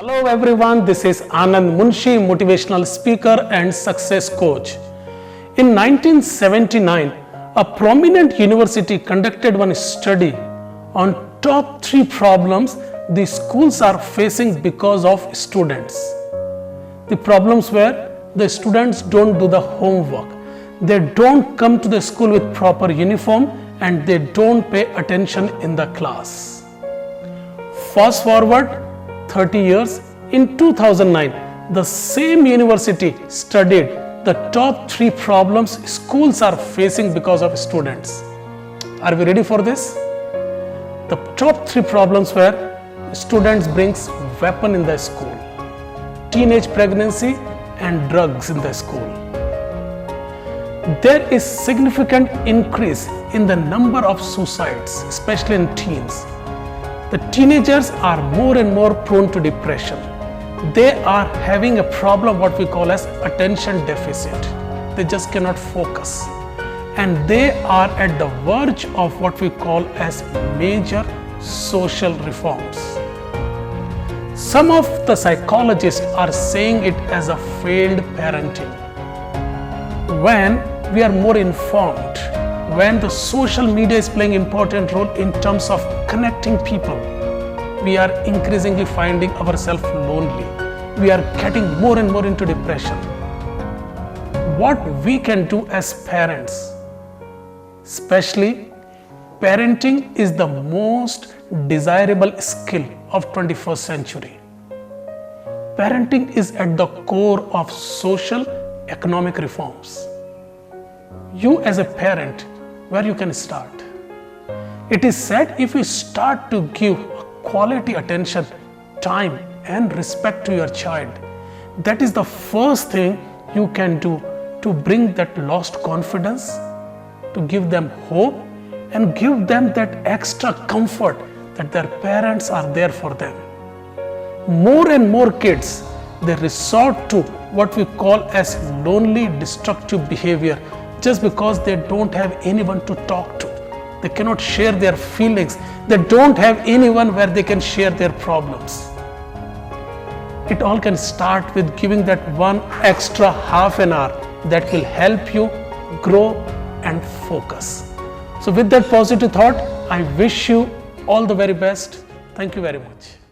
Hello everyone, this is Anand Munshi, motivational speaker and success coach. In 1979, a prominent university conducted one study on top 3 problems the schools are facing because of students. The problems were the students don't do the homework, they don't come to the school with proper uniform, and they don't pay attention in the class. Fast forward 30 years, in 2009, the same university studied the top 3 problems schools are facing because of students. Are we ready for this? The top 3 problems were students brings weapon in the school, teenage pregnancy and drugs in the school. There is significant increase in the number of suicides, especially in teens. The teenagers are more and more prone to depression. They are having a problem what we call as attention deficit. They just cannot focus. And they are at the verge of what we call as major social reforms. Some of the psychologists are saying it as a failed parenting. When we are more informed, when the social media is playing important role in terms of connecting people, we are increasingly finding ourselves lonely. We are getting more and more into depression. What we can do as parents, especially parenting is the most desirable skill of 21st century. Parenting is at the core of social economic reforms. You as a parent, where you can start? It is said if you start to give quality attention, time and respect to your child, that is the first thing you can do to bring that lost confidence, to give them hope and give them that extra comfort that their parents are there for them. More and more kids, they resort to what we call as lonely destructive behavior just because they don't have anyone to talk to. They cannot share their feelings. They don't have anyone where they can share their problems. It all can start with giving that one extra half an hour that will help you grow and focus. So with that positive thought, I wish you all the very best. Thank you very much.